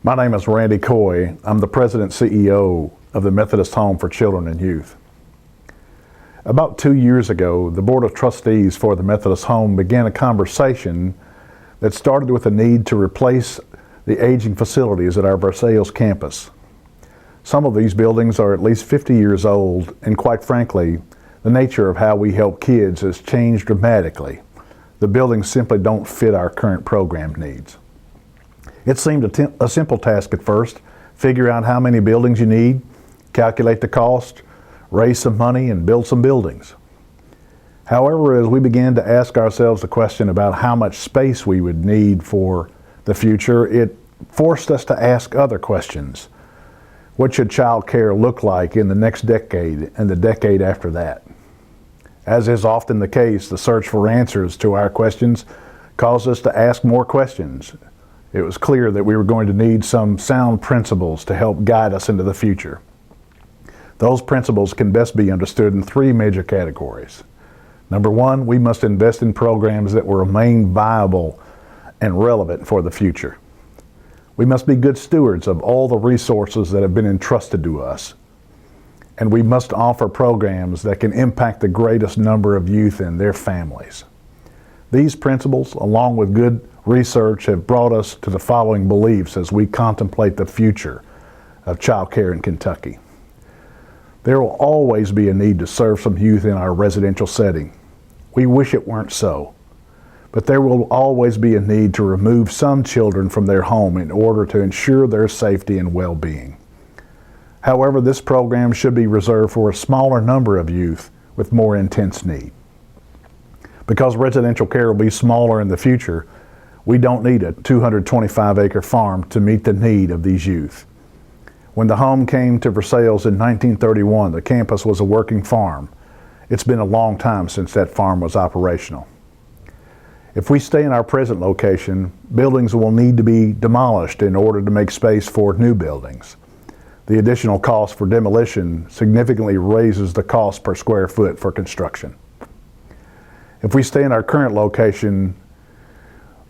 My name is Randy Coy. I'm the President and CEO of the Methodist Home for Children and Youth. About 2 years ago, the Board of Trustees for the Methodist Home began a conversation that started with a need to replace the aging facilities at our Versailles campus. Some of these buildings are at least 50 years old, and quite frankly, the nature of how we help kids has changed dramatically. The buildings simply don't fit our current program needs. It seemed a simple task at first: figure out how many buildings you need, calculate the cost, raise some money, and build some buildings. However, as we began to ask ourselves the question about how much space we would need for the future, it forced us to ask other questions. What should child care look like in the next decade and the decade after that? As is often the case, the search for answers to our questions caused us to ask more questions. It was clear that we were going to need some sound principles to help guide us into the future. Those principles can best be understood in three major categories. Number one, we must invest in programs that will remain viable and relevant for the future. We must be good stewards of all the resources that have been entrusted to us. And we must offer programs that can impact the greatest number of youth and their families. These principles, along with good research, have brought us to the following beliefs as we contemplate the future of child care in Kentucky. There will always be a need to serve some youth in our residential setting. We wish it weren't so, but there will always be a need to remove some children from their home in order to ensure their safety and well-being. However, this program should be reserved for a smaller number of youth with more intense need. Because residential care will be smaller in the future, we don't need a 225-acre farm to meet the need of these youth. When the home came to Versailles in 1931, the campus was a working farm. It's been a long time since that farm was operational. If we stay in our present location, buildings will need to be demolished in order to make space for new buildings. The additional cost for demolition significantly raises the cost per square foot for construction. If we stay in our current location,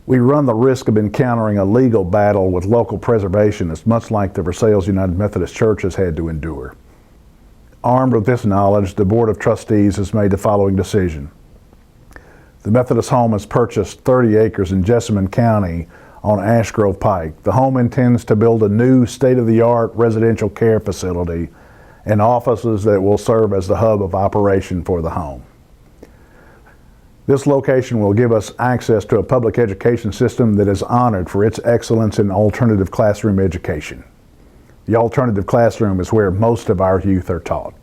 we run the risk of encountering a legal battle with local preservationists, much like the Versailles United Methodist Church has had to endure. Armed with this knowledge, the Board of Trustees has made the following decision. The Methodist Home has purchased 30 acres in Jessamine County on Ash Grove Pike. The home intends to build a new state-of-the-art residential care facility and offices that will serve as the hub of operation for the home. This location will give us access to a public education system that is honored for its excellence in alternative classroom education. The alternative classroom is where most of our youth are taught.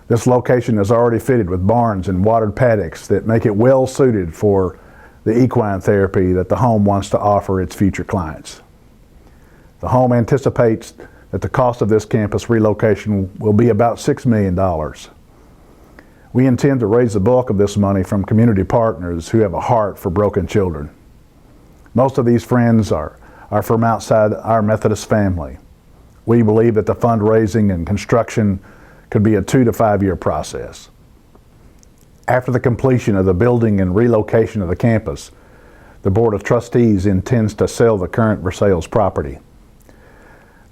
This location is already fitted with barns and watered paddocks that make it well suited for the equine therapy that the home wants to offer its future clients. The home anticipates that the cost of this campus relocation will be about $6 million. We intend to raise the bulk of this money from community partners who have a heart for broken children. Most of these friends are from outside our Methodist family. We believe that the fundraising and construction could be a 2 to 5 year process. After the completion of the building and relocation of the campus, the Board of Trustees intends to sell the current Versailles property.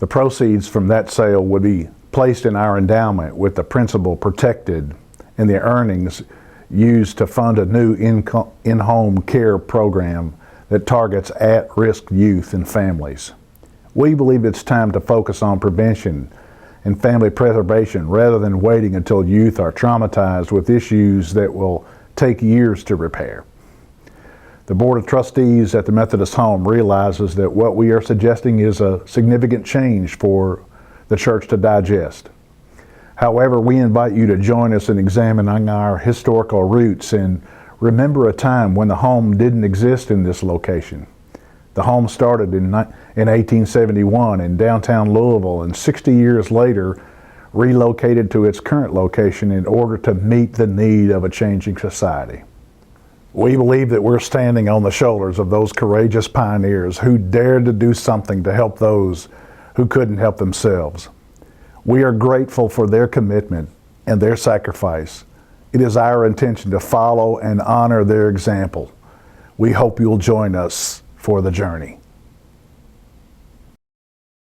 The proceeds from that sale would be placed in our endowment with the principal protected and the earnings used to fund a new in-home care program that targets at-risk youth and families. We believe it's time to focus on prevention and family preservation rather than waiting until youth are traumatized with issues that will take years to repair. The Board of Trustees at the Methodist Home realizes that what we are suggesting is a significant change for the church to digest. However, we invite you to join us in examining our historical roots and remember a time when the home didn't exist in this location. The home started in 1871 in downtown Louisville and 60 years later relocated to its current location in order to meet the need of a changing society. We believe that we're standing on the shoulders of those courageous pioneers who dared to do something to help those who couldn't help themselves. We are grateful for their commitment and their sacrifice. It is our intention to follow and honor their example. We hope you'll join us for the journey.